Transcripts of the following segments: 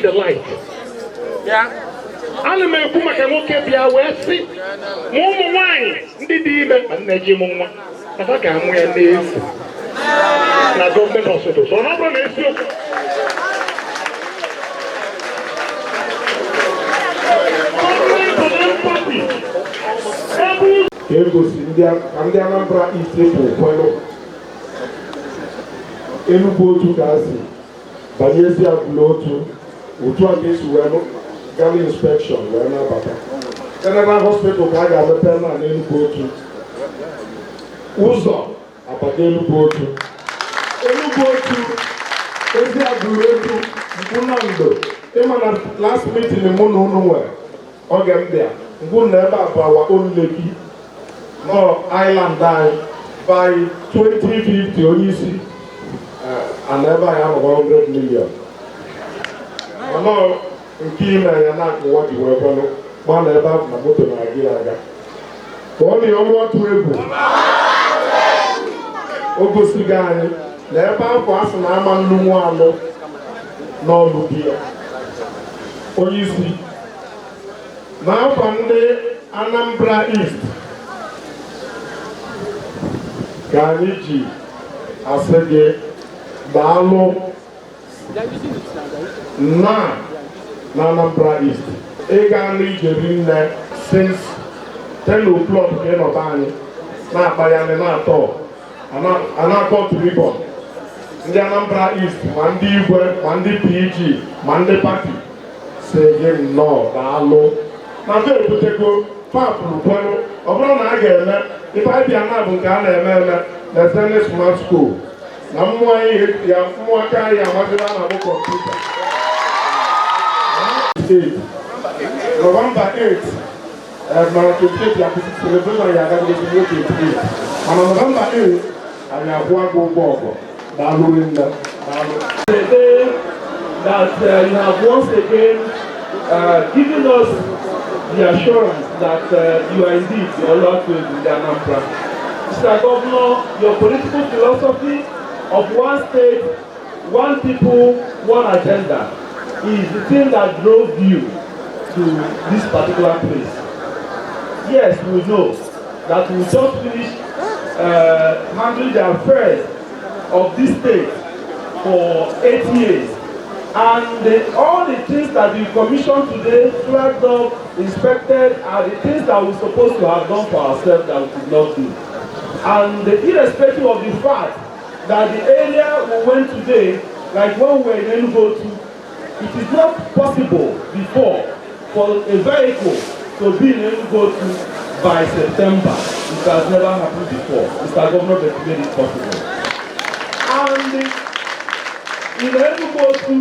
The light. Yeah. Ana me kuma ke mo ke bia we si. Mo wan ndidi be na ji mo nwa. Ata ka mo ya n'efu. Na government hospital. So no problem esi o. Ego si ndị Anambra East bụ kwelo. Enugu Otu ka asị. Banye Eziagulu Otu Aguleri gali inspection wee nabata. General hospital ka a ga-emepe na Enugu Otu. Ụzọ abata Enugu Otu. Enugu Otu, Eziagulu Otu, Mpunando. Ịma na last meeting mụ na unu nwere oge m bịa. Mgbu na ebe a bụ our own lake. No island anyị by 2050 onye isi. And never have 100 million. I know in Kima and not what you were going to one about my motor Nigeria. Only over 2 Ogosigani, never pass an Aman Lumuano, no Lubia. Oh, you see. Now from the Anambra East, Ganiji, Asege. Dalo na Anambra East. Ega ni jerinne since 10 o'clock ke no bani na bayane na to ana go to ribbon. Ndị Anambra East, ma ndị Igwe, ma ndị PG, ma ndị party say again no dalo. Na be ebutego papụrụ kwenu ọ bụrụ na a ga-eme ife anyị na bụ nke a na-eme na Zenith Smart School. Na mmụọ ya mmụọ aka ya amasịrị a na-abụ kọmputa. November 8, mara kemgbe ya celebration ya agaghị esi nwoke 8. Mana November 8, anyị abụọ agụ ụgbọ ọgụ daalụ nne. The day that you have once again given us the assurance that you are indeed the Oluwatu in the Anambra. Mr. Governor, your political philosophy of one state, one people, one agenda is the thing that drove you to this particular place. Yes, we know that we just finished handling the affairs of this state for 8 years. And all the things that we commissioned today, flagged up, inspected, are the things that we're supposed to have done for ourselves that we could not do. And irrespective of the fact that the area we went today, like when we were in Enugu Otu, it is not possible before for a vehicle to be in Enugu Otu by September. It has never happened before. Mr. Governor, they made it possible. And in Enugu Otu,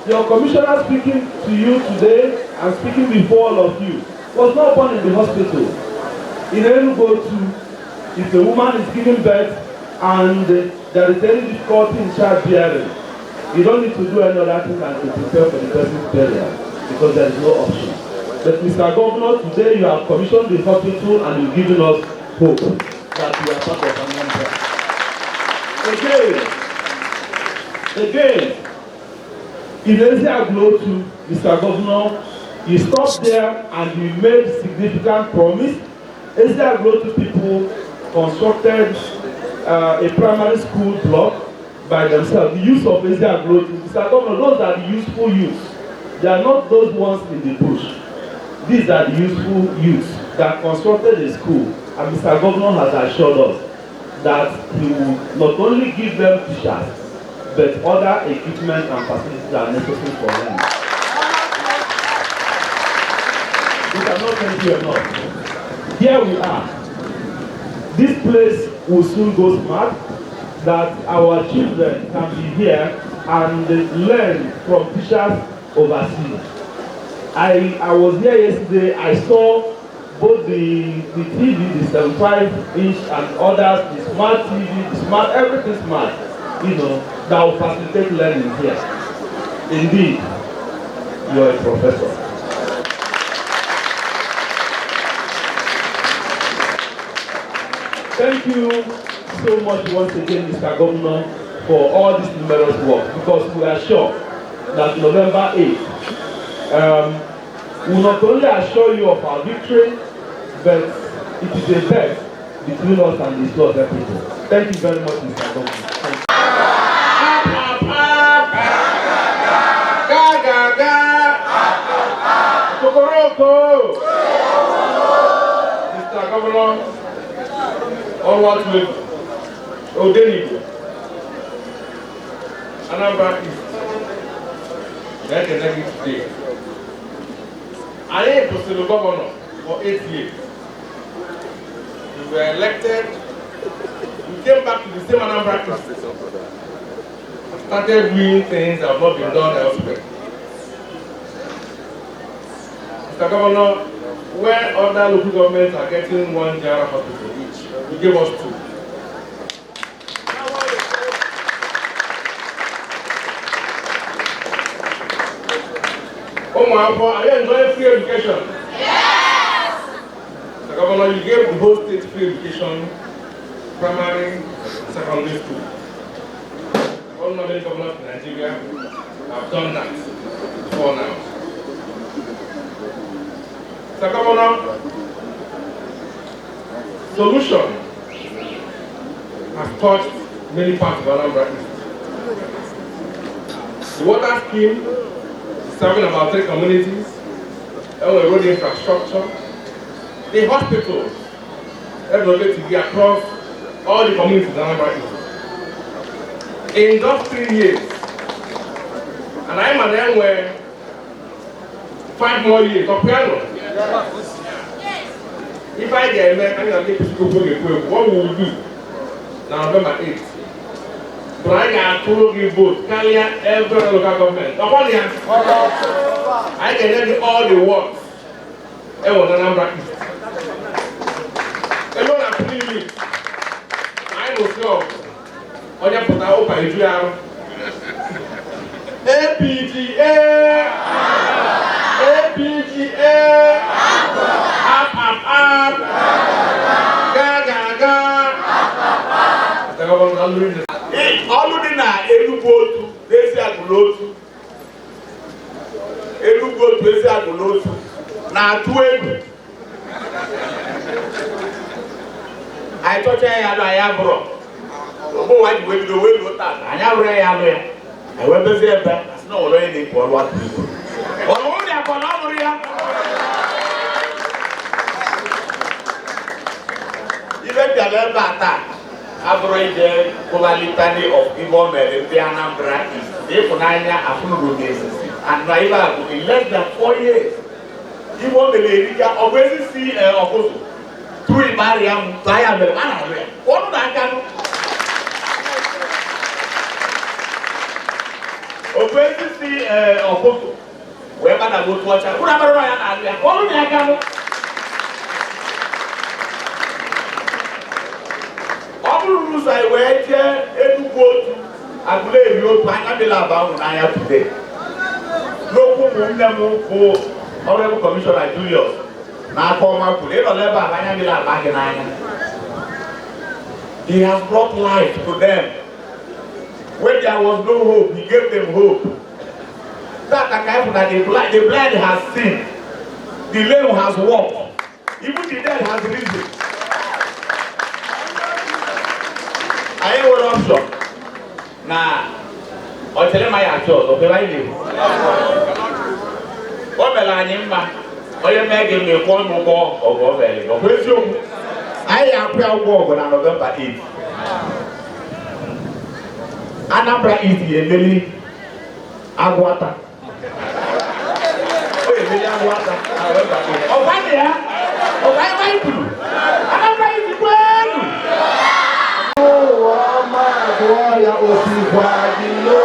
your commissioner speaking to you today and speaking before all of you was not born in the hospital. In Enugu Otu, if a woman is giving birth and there is any difficulty in childbearing, you don't need to do any other thing than to prepare for the person's burial because there is no option. But Mr. Governor, today you have commissioned the hospital and you've given us hope that we are part of Anambra. Again, in Eziagulu Otu, Mr. Governor, He stopped there and he made significant promise. Eziagulu Otu people constructed a primary school block by themselves. The use of Eziagulu Otu, Mr. Governor, those are the useful youths. They are not those ones in the bush. These are the useful youths that constructed a school. And Mr. Governor has assured us that he will not only give them teachers, but other equipment and facilities that are necessary for them. We cannot thank you enough. Here we are. This place will soon go smart, that our children can be here and learn from teachers overseas. I was here yesterday. I saw both the TV, the 75-inch and others, the smart TV, the smart, everything smart, that will facilitate learning here. Indeed, you are a professor. Thank you so much once again, Mr. Governor, for all this numerous work, because we are sure that November 8th will not only assure you of our victory, but it is a bet between us and the two other people. Thank you very much, Mr. Governor. Mr. Governor, onward with Odenibo, Anambra East. That's the next day. I am Prof C.C.Soludo governor for 8 years. We were elected. We came back to the same Anambra East. Started doing things that have not been done elsewhere. Mr. Governor, where other local governments are getting 1 general hospital each, you gave us 2. Are you enjoying free education? Yes! Mr. Governor, you gave the whole state free education, primary, secondary school. All many governors in Nigeria have done that before now. Mr. Governor, solution has touched many parts of Anambra East. The water scheme serving about 3 communities, road infrastructure, the hospitals, everywhere to be across all the communities in Anambra East. In just 3 years, and I'm an end where 5 more years of piano. If I get American school, what will we do? Now November 8th. But I can totally vote, carry every local government. I can get all the works. I want Anambra East. Alone and 3 weeks. I know sure. On your put out by Israel. APGA! APGA! Up! Ga! Ọlụdị na Enugu Otu, Eziagulu Otu. Enugu Otu, Eziagulu Otu na-atụ egwu. Anyị chọcha ya alụ anyị abụrụ. Ụmụ nwaanyị wee bido wee lụọ taa, anyị abụrụ ya alụ ya. Anyị wee bezi ebe, asị na ụlọ ya na-ekwu ọlụ atụ egwu. Ọlụmụ dị akọ na ọ bụrụ ya. Ibe bịara ebe a taa. Average quality of Igbo Meri Anambra East. Efunanya Afunugunes and Naiva in less than 4 years. Igbo Meri always see Okosu. 2 Mariam, Diamond, and what I can always see Okosu. Wherever I go to watch, whatever I am, all I can. Rules I wear here, Eziagulu Otu Aguleri Otu Aguleri today. Local movement for Honorable Commissioner Julius. Now, former he has brought life to them. When there was no hope, he gave them hope. That the blind has seen. The lame has walked. Even the dead has risen. I ain't one option. Nah, I'll tell him I have choice. Okay, I do. What will I name? Or you making me one more ball or go very go. I am proud war on November 8th. Anambra is the Emily Aguata. Oh, Emily Aguata. Oh, why there? Oh, why am I blue? Anambra is the one. Oh, my boy, I was in Guadino.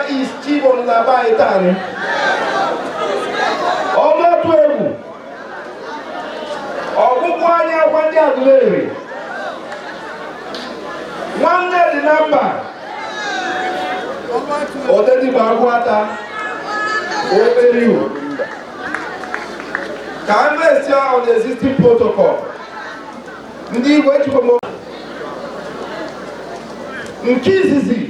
Is Chibon Laba Italian. All that way. Oguanya Otu Aguleri. One the number. Odedi Baguata. Over you. Can rest here on the existing protocol. Indeed, wait for more. In Kizisi.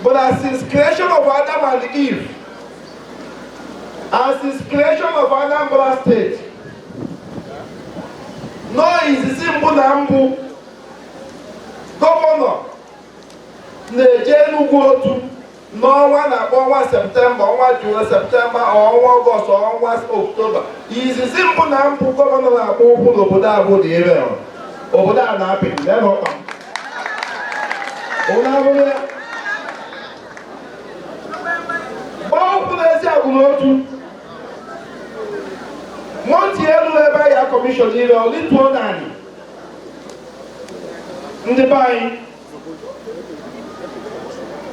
But as his creation of Adam and Eve, as his creation of Anambra State, no is simple Nambu governor, Eziagulu Otu, no one September, 1 July, September, or 1 August, or 1 October. He is a simple Nambu governor of Oboda Abu the Ever. Oboda Napi, never come. Eziagulu Otu. Monty Elu ya commission here only 209. Ndibai.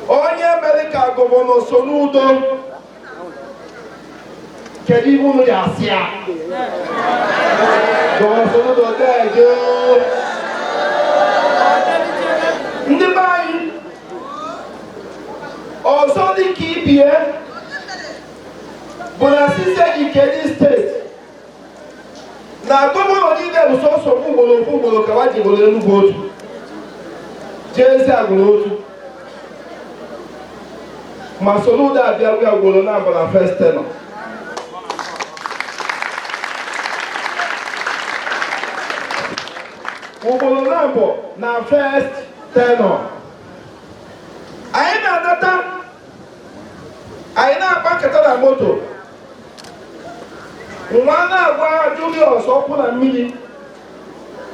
Onye America Governor Soludo. Kedu ibu no ya sia. Governor Soludo there you. Ndibai. Also the key here. But as he said, in Kedi State, now governor did them so Fugo, Kawaji, Otu. Eziagulu Otu. Masoluda, Eziagulu Otu, but first tenor. Ugolo na first tenor. I know that. I know Bakata moto. Mwana agwa Julius Okuna Mili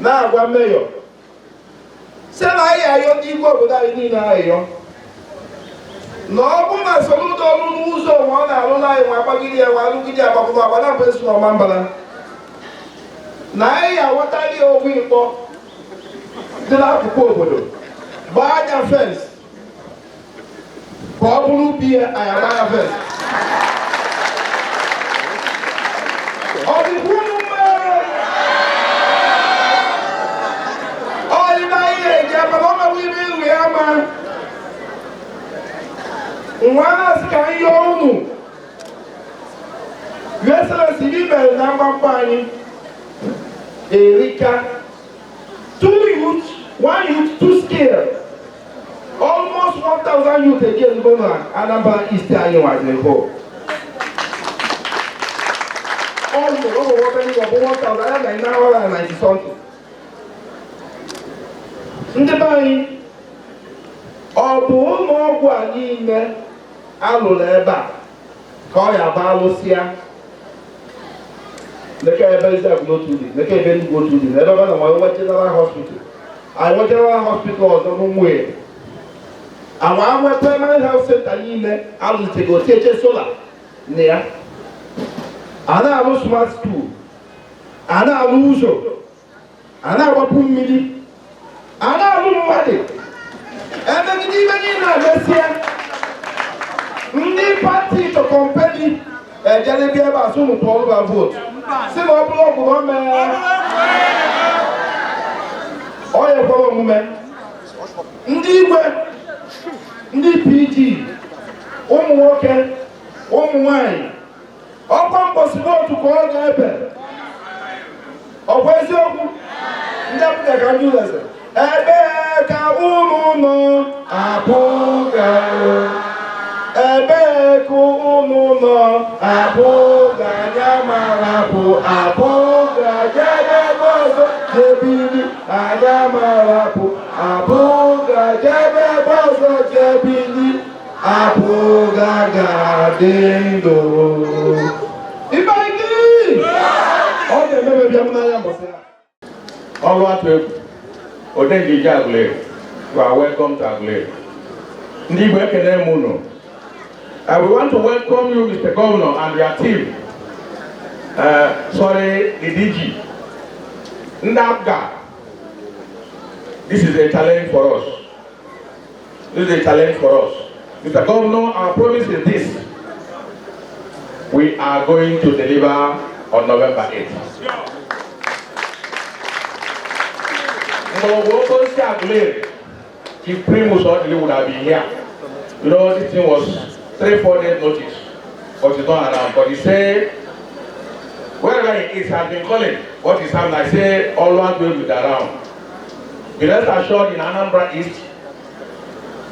na agwa mayor. Se na ya yo di gbo obodo anyị niile ayo. Na ọbụ na Soludo ọrụ n'ụzọ nwa na alụla anyị nwa agbagide ya nwa alụgide agbapụta agba na mpesu na ọmambala. Na anyị awatali owu ikpọ dị n'akụkụ obodo. Gbaa anya fence. Ka ọ bụrụ ubi ya anyị agbaa fence. Mwana sika yonu. Yesela sibibe na mbambani. Erika. 2 youth, 1 youth, 2 scale. Almost 1,000 youth again going on. Anambra East Ayo. Almost over 1,990 something. Ndebani. Obu ụmụ ọgwụ a niile alụrụ ebe a ka ọ ya ba alụsịa leke ebe Eziagulu Otu dị, leke ebe Enugu Otu dị, ebe na nwa General Hospital. Anyị General Hospital ọzọ n'Ụmụeri. Àwọn primary health center niile alụtego teche sola na ya. A na-alụ smart school, a na-alụ ụzọ, a na-agbapụ mmiri, a na-alụ mmadụ. Ebe gidi ibe niile na-emesịa ndị pati to company ejelebi ebe a sụmụ tụọlụ ba vote si na ọ bụrụ ọgwụ ome ọ ya ekwere omume ndị igwe ndị PG ụmụ nwoke ụmụ nwanyị ọkwa mkpọsi n'otu ka ọ ga-ebe ọkwa eziokwu Ndapụta ka ndị ụlọ ebe ka ụmụ nọ abụga ebe ka ụmụ nọ abụga anya mara bụ abụga jebe ọzọ jebiri anya mara bụ abụga jebe ọzọ jebiri abụga ga-adị ndụ ibariki ọ ga-emebe bịa m n'anya mbọsị ya Ọrụ atụ egwu Odenji Aguleri, you are welcome to Aguleri. Ndị Igbo ekele m unu. We want to welcome you, Mr. Governor, and your team. Sorry, the DG. Ndabga. This is a challenge for us. This is a challenge for us. Mr. Governor, our promise is this. We are going to deliver on November 8th. Prof C.C.Soludo, Chief Primus would have been here. You know, this thing was 3-4 days notice, but he's not around. But he said, wherever he is, has been calling. What is happening? I say, always will be around. Be rest assured, in Anambra East,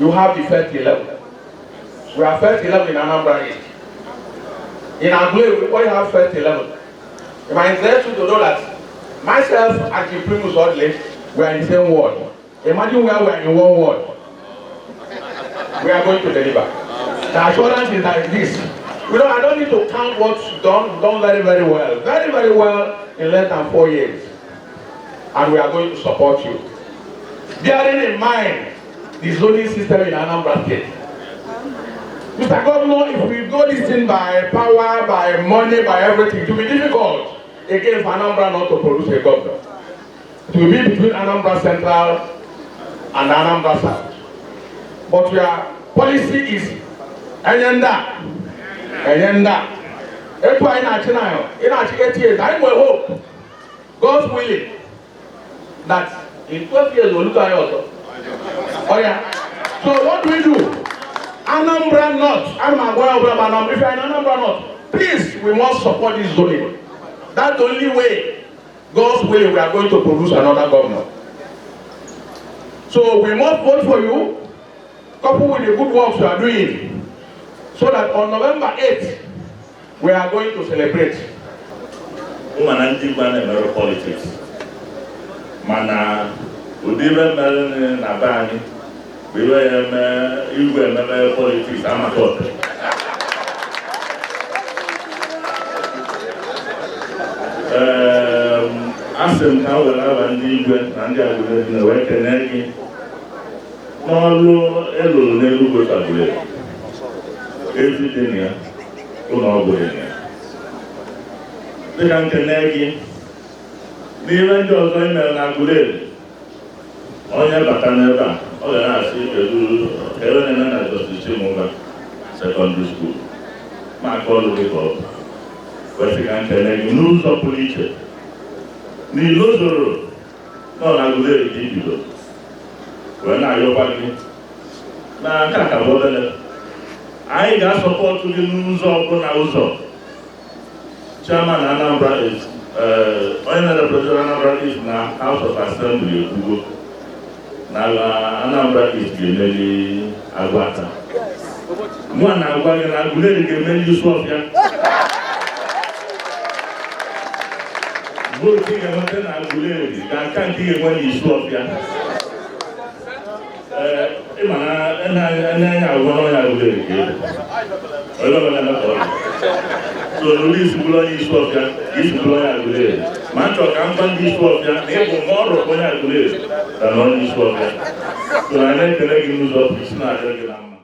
you have the first 11. We have first 11 in Anambra East. In Aguleri, we only have first 11. It might interest you to know that myself and Chief Primus we are in the same ward. Imagine where we are in one ward. We are going to deliver. The assurance is like this. I don't need to count what's done very, very well. Very, very well in less than 4 years. And we are going to support you. Bearing in mind the zoning system in Anambra State. Mr. Governor, if we go this thing by power, by money, by everything, it will be difficult again for Anambra not to produce a governor. It will be between Anambra Central and Anambra South. But your policy is Anyenda. It's why in 8 years, I will hope, God's willing, that in 12 years we'll look at you. Oh yeah. So what do we do? Anambra North. If you're in Anambra North, please, we must support this zoning. That's the only way. God's willing, we are going to produce another governor. So we must vote for you, coupled with the good works you are doing, so that on November 8th, we are going to celebrate. Politics. Mana, udire na bani, we were politics. Amateur. Asem ka were aba ndị igwe na ndị Aguleri na wee kene gị n'ọrụ elụrụ n'elu Otu Aguleri ezi dị na ya ụlọ ọgwụ dị na ya dịka nkene gị n'ihe ndị ọzọ i mere na Aguleri onye bata n'ebe a ọ ga na-asị kedu ebe na-eme na Justice Chinwuba secondary school ma aka ọrụ gị ka ọ bụ kwesị ka nkene gị n'ụzọ pụrụ iche n'ilo zoro nọ na Aguleri dị ibido wee na-ayọkwa gị na nke a ka bụ obere anyị ga-asọpọtụ gị n'ụzọ ọbụla ụzọ chairman Anambra East onye na-represent Anambra East na House of Assembly ekwugo na Anambra East ga-emeli Agwata mụa na-agwa gị na Aguleri ga-emeli Isuofia vote ga-enweta na Aguleri ka nka nke ga-enwe na Isuofia ịma na anya agwa n'onye Aguleri ka so n'ụlọ isigburu onye Isuofia isigburu onye Aguleri ma nchọ ka mgba ndị Isuofia na ịbụ ma ọrụ onye Aguleri na onye Isuofia so anyị na-ekele gị n'ụzọ isi na-adịrị gị na mma.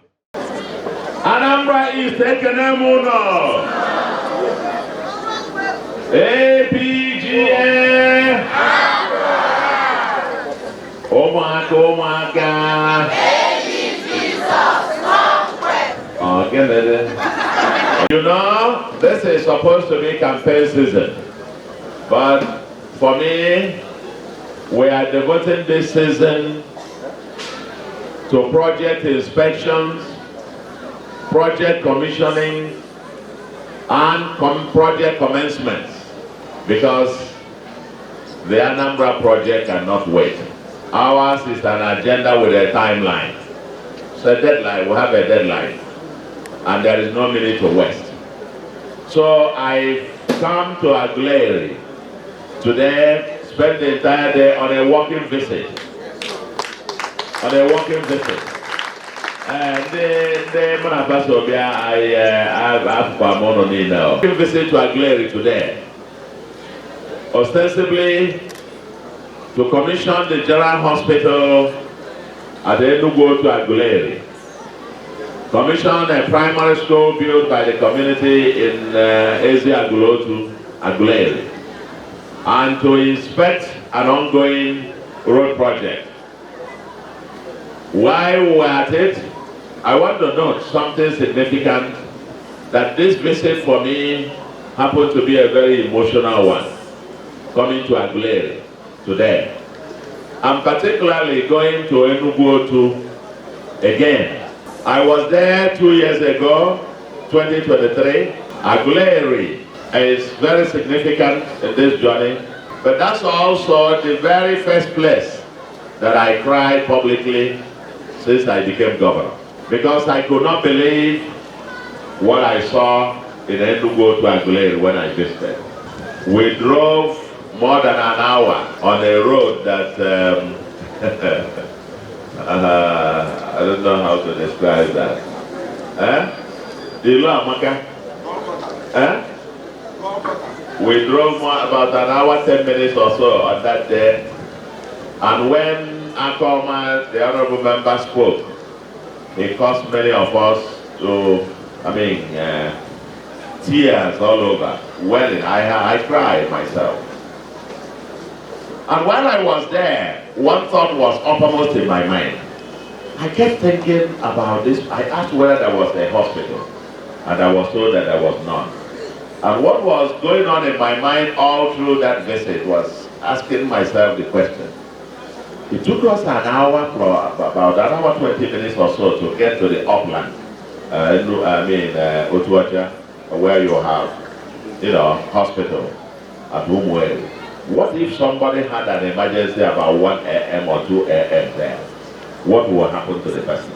Anambra East ekene m ụlọ APGA ụmụaka you know, this is supposed to be campaign season, but for me, we are devoting this season to project inspections, project commissioning, and project commencements, because The Anambra project cannot wait. Ours is an agenda with a timeline. It's a deadline, we have a deadline. And there is no minute to waste. So I come to Aguleri today, spend the entire day on a walking visit. On a walking visit. And the Manabasobia, I have Pamono now. Walking visit to Aguleri today. Ostensibly to commission the General Hospital at Eziagulu Otu Aguleri. Commission a primary school built by the community in Eziagulu Otu Aguleri. And to inspect an ongoing road project. While we were at it, I want to note something significant, that this visit for me happened to be a very emotional one, coming to Aguleri today. I'm particularly going to Eziagulu Otu again. I was there 2 years ago, 2023. Aguleri is very significant in this journey, but that's also the very first place that I cried publicly since I became governor, because I could not believe what I saw in Eziagulu Otu Aguleri when I visited. We drove more than an hour on a road that I don't know how to describe that. We drove about an hour, 10 minutes or so on that day. And when Akoma, the honorable member, spoke, it caused many of us to, tears all over. Well, I cried myself. And while I was there, one thought was uppermost in my mind. I kept thinking about this. I asked whether there was a hospital, and I was told that there was none. And what was going on in my mind all through that visit was asking myself the question. It took us an hour, about an hour 20 minutes or so to get to the upland, Otuaja, where you have, hospital at Umueri. What if somebody had an emergency about 1 a.m. or 2 a.m. there? What will happen to the person?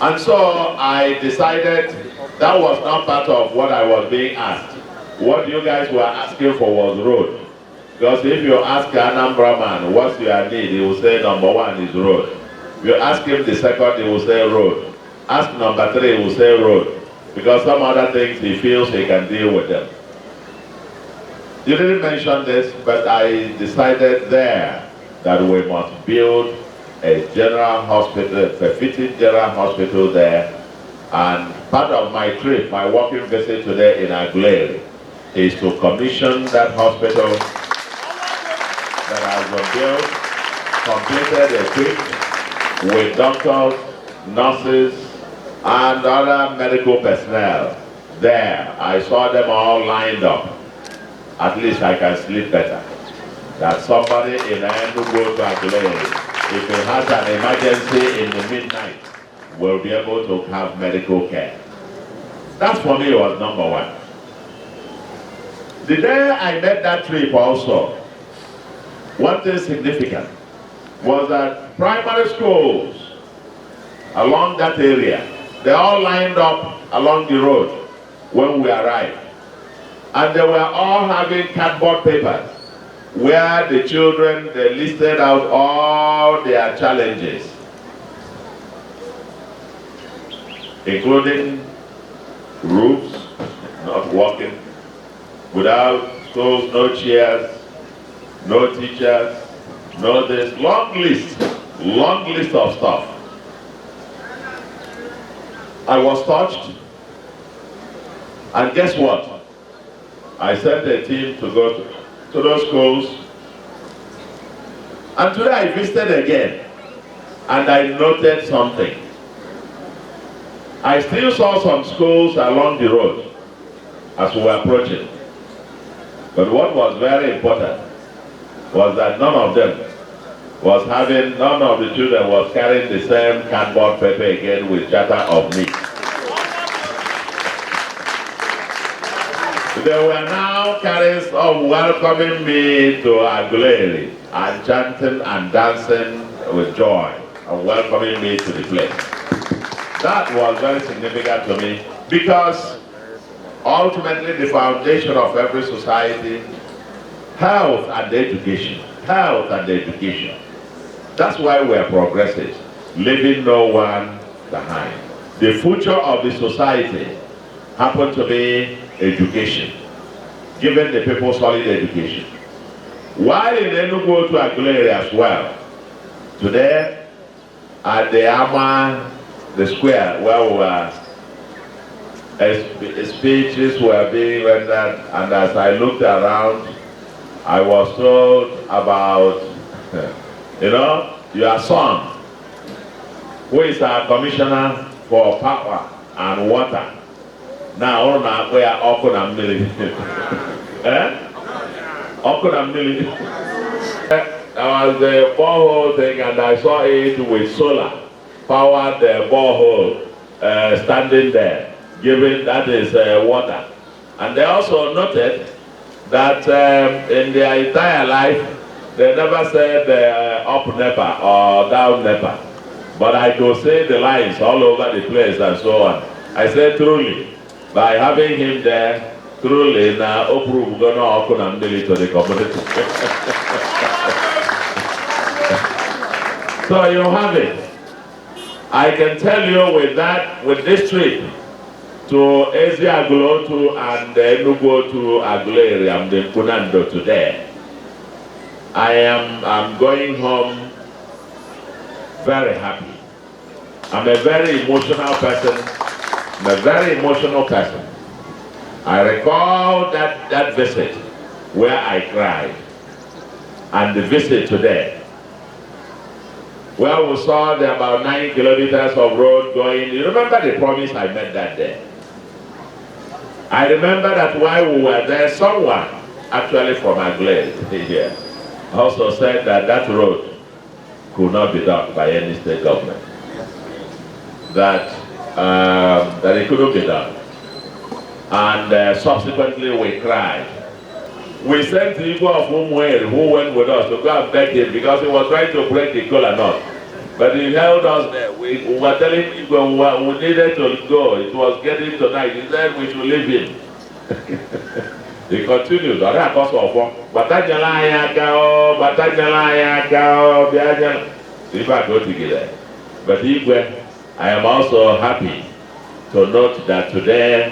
And so I decided that was not part of what I was being asked. What you guys were asking for was road. Because if you ask an Anambra man, what's your need? He will say number 1 is road. If you ask him the second, he will say road. Ask number 3, he will say road. Because some other things he feels he can deal with them. You didn't mention this, but I decided there that we must build a general hospital, a fitting general hospital there. And part of my trip, my walking visit today in Aguleri, is to commission that hospital that has been built, completed, equipped with doctors, nurses, and other medical personnel. There, I saw them all lined up. At least I can sleep better. That somebody in Eziagulu Otu Aguleri, if he has an emergency in the midnight, will be able to have medical care. That for me was number 1. The day I made that trip also, one thing significant was that primary schools along that area, they all lined up along the road when we arrived. And they were all having cardboard papers where the children, they listed out all their challenges, including roofs not working, without schools, no chairs, no teachers, no this, long list of stuff. I was touched, and guess what? I sent a team to go to those schools, and today I visited again, and I noted something. I still saw some schools along the road as we were approaching, but what was very important was that none of the children was carrying the same cardboard paper again with chatter of meat. They were now carriers of welcoming me to Aguleri and chanting and dancing with joy and welcoming me to the place. That was very significant to me because ultimately the foundation of every society, health and education. Health and education. That's why we are progressive, leaving no one behind. The future of the society happened to be education, giving the people solid education. While in Eziagulu Otu Aguleri as well, today at the Ama, the square where we were, speeches were being rendered, and as I looked around, I was told about, your son, who is our commissioner for power and water. Now, we are Okuna Mili. Okuna Mili. There was the borehole thing, and I saw it with solar powered the borehole standing there, giving that is water. And they also noted that in their entire life, they never said up NEPA or down NEPA. But I could see the lines all over the place and so on. I said truly, by having him there, truly now Opru gonna open and to the community. So you have it. I can tell you with this trip to Eziagulu Otu and Chinwuba to Aguleri, I'm the Punando today. I'm going home very happy. I'm a very emotional person. I'm a very emotional person. I recall that visit where I cried, and the visit today where we saw the about 9 kilometers of road going. You remember the promise I made that day? I remember that while we were there, someone actually from Aguleri here also said that that road could not be done by any state government. That it couldn't be done. And subsequently we cried. We sent people of Umweri who went with us to go and beg him because he was trying to break the kola nut. But he held us there. We were telling him we needed to go. It was getting to night. He said we should leave him. He continued. If I go together. But Igwe, I am also happy to note that today,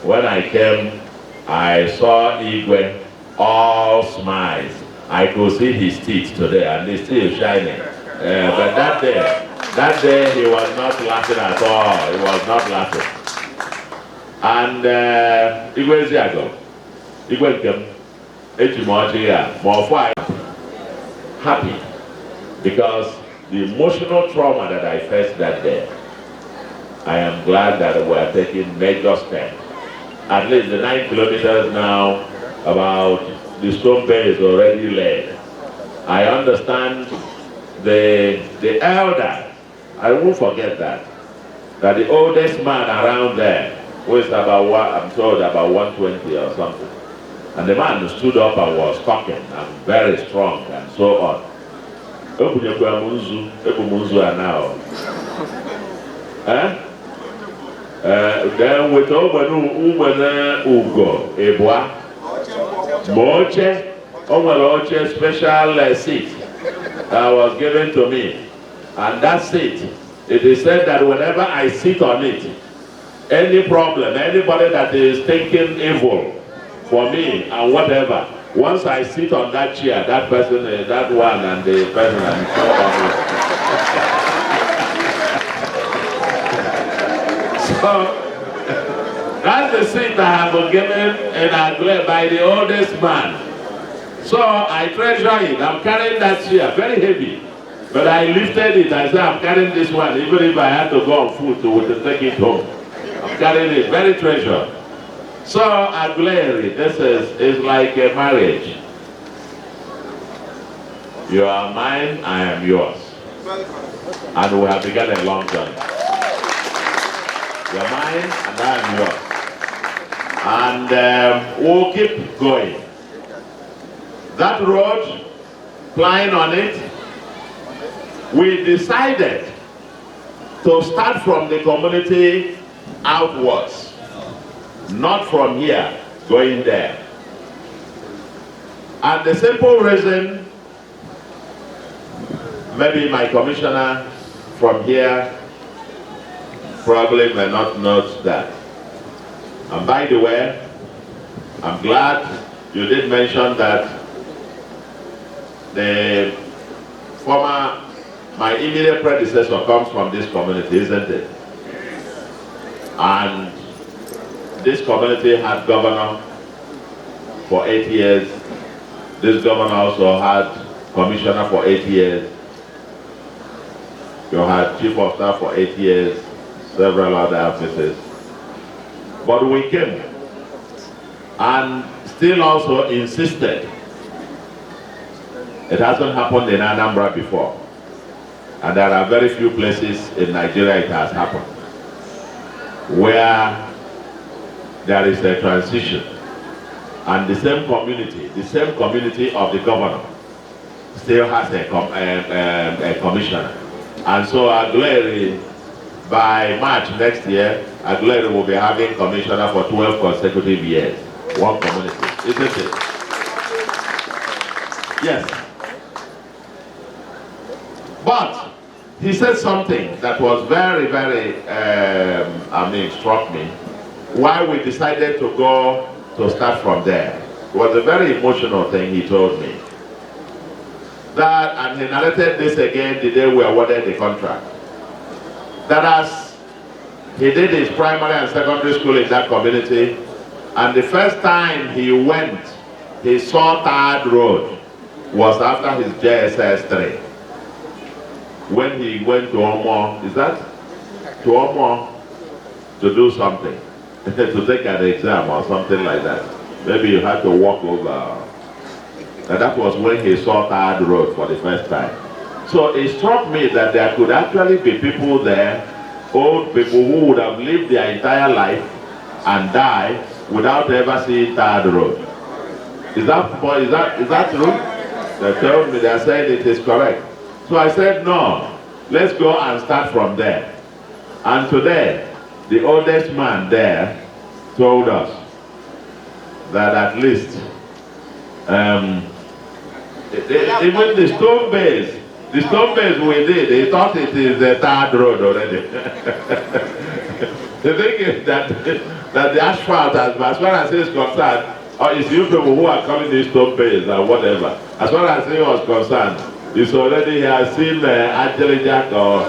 when I came, I saw Igwe all smiles. I could see his teeth today, and they're still shining. But that day he was not laughing at all. He was not laughing. And Igwe Eziagulu, Igwe Nkem, Echimochi, more happy because the emotional trauma that I faced that day, I am glad that we are taking major steps. At least the 9 kilometers now, about the stone base is already laid. I understand the elder, I won't forget that the oldest man around there, who is about, I'm told, about 120 or something. And the man stood up and was talking and very strong and so on. Then with Ugo, Ebwa, Moche, Oche special seat that was given to me. And that seat, it is said that whenever I sit on it, any problem, anybody that is thinking evil for me and whatever, once I sit on that chair, that person, that one and the person and so on. So, that's the seat I have been given in Aguleri by the oldest man. So I treasure it. I'm carrying that chair, very heavy. But I lifted it. I said, I'm carrying this one, even if I had to go on foot to take it home. I'm carrying it, very treasure. So Aguleri, this is like a marriage. You are mine, I am yours. And we have begun a long journey. You are mine and I am yours. And we'll keep going. That road, flying on it, we decided to start from the community outwards, not from here, going there. And the simple reason, maybe my commissioner from here probably may not note that. And by the way, I'm glad you did mention that the former, my immediate predecessor comes from this community, isn't it? And this community had governor for 8 years. This governor also had commissioner for 8 years. You had chief of staff for 8 years, several other offices. But we came and still also insisted. It hasn't happened in Anambra before. And there are very few places in Nigeria it has happened, where there is a transition and the same community of the governor still has a commissioner. And so Aguleri, by March next year, Aguleri will be having commissioner for 12 consecutive years. One community, isn't it? Yes. But he said something that was very, very, struck me. Why we decided to go to start from there. It was a very emotional thing he told me. That, and he narrated this again the day we awarded the contract. That as he did his primary and secondary school in that community, and the first time he went, he saw Third Road was after his JSS 3. When he went to Omo, is that? To Omo to do something, to take an exam or something like that. Maybe you had to walk over. And that was when he saw Third Road for the first time. So it struck me that there could actually be people there, old people who would have lived their entire life and die without ever seeing Third Road. Is that true? They told me, they are saying it is correct. So I said, no, let's go and start from there. And today, the oldest man there told us that at least, even the stone base we did, he thought it is the Third Road already. The thing is that the asphalt, as far as he is concerned, or it's you people who are calling this stone base or whatever, as far as he was concerned, it's already, he has seen Ajelija or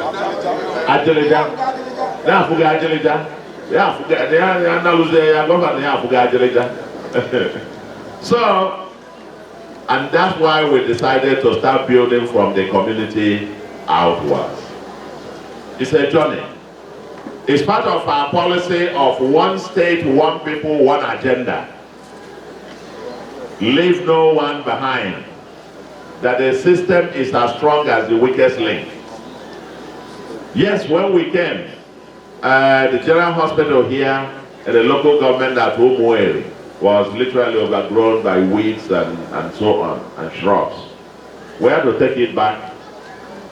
Ajelija. They are Fuga Ajelija. They are not losing their government, they are Fuga Ajelija. So, and that's why we decided to start building from the community outwards. It's a journey. It's part of our policy of one state, one people, one agenda. Leave no one behind. That the system is as strong as the weakest link. Yes, when we came, the general hospital here and the local government at Umueri was literally overgrown by weeds and so on, and shrubs. We had to take it back,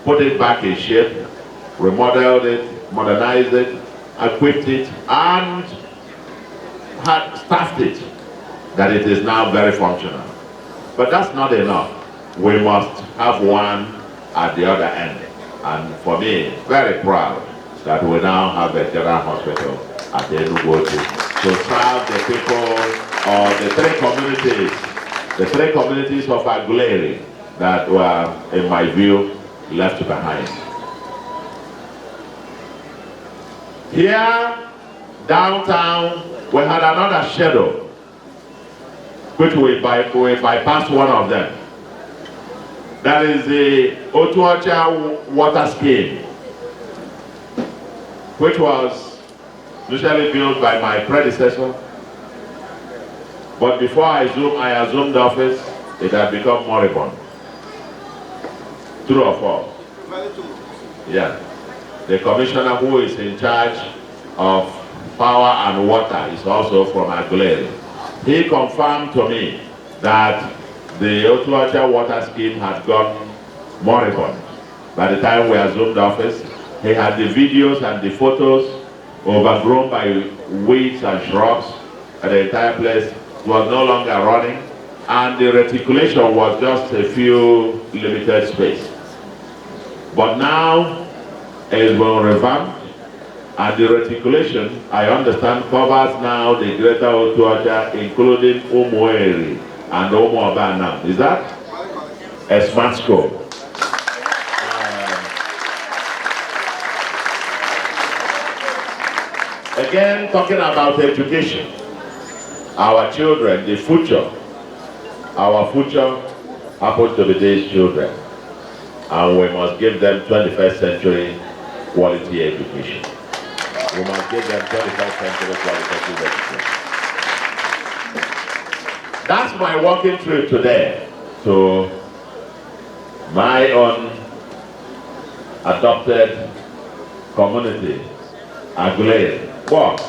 put it back in shape, remodeled it, modernized it, equipped it, and had staffed it, that it is now very functional. But that's not enough. We must have one at the other end. And for me, very proud that we now have a general hospital at Eziagulu to serve the people of the three communities of Aguleri that were, in my view, left behind. Here, downtown, we had another shadow, which we bypassed one of them. That is the Otu Aguleri water scheme, which was initially built by my predecessor. But before I assumed office, it had become moribund. True or false? Yeah. The commissioner who is in charge of power and water is also from Aguleri. He confirmed to me that the Otu Aguleri water scheme had gone moribund. By the time we assumed office, he had the videos and the photos overgrown by weeds and shrubs, and the entire place was no longer running, and the reticulation was just a few limited space. But now it's been revamped, and the reticulation, I understand, covers now the greater Otu Aguleri, including Umueri and Umuabana. Is that a smart scope? Again, talking about education, our children, the future, our future happens to be these children, and we must give them 21st century quality education. We must give them 21st century quality education. That's my walking through today to my own adopted community, Aguleri. Well,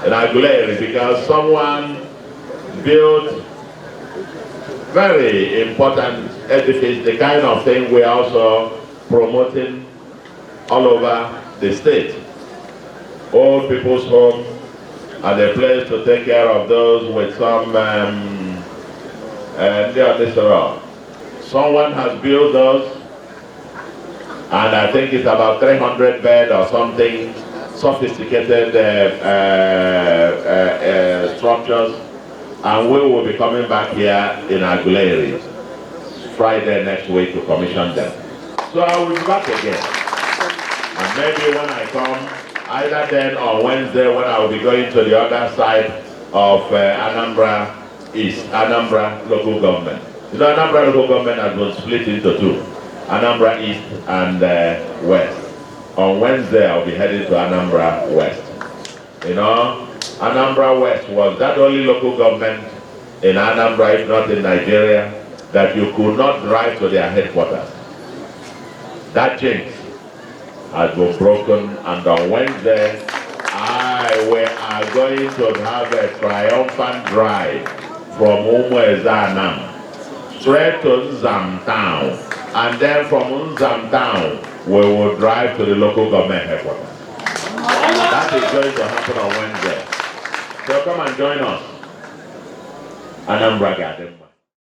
in Aguleri, because someone built very important edifice, the kind of thing we're also promoting all over the state. Old people's home and a place to take care of those with some someone has built those, and I think it's about 300 bed or something, sophisticated structures, and we will be coming back here in Aguleri Friday next week to commission them. So I will be back again, and maybe when I come, either then or Wednesday when I will be going to the other side of Anambra East, Anambra local government. You know, Anambra local government has been split into two. Anambra East and West. On Wednesday, I'll be heading to Anambra West. You know, Anambra West was that only local government in Anambra, if not in Nigeria, that you could not drive to their headquarters. That jinx has been broken, and on Wednesday, we are going to have a triumphant drive from Umuezanam straight to Nzam town. And then from Nzam town, we will drive to the local government headquarters. That is going to happen on Wednesday. So come and join us. Anambra Garden.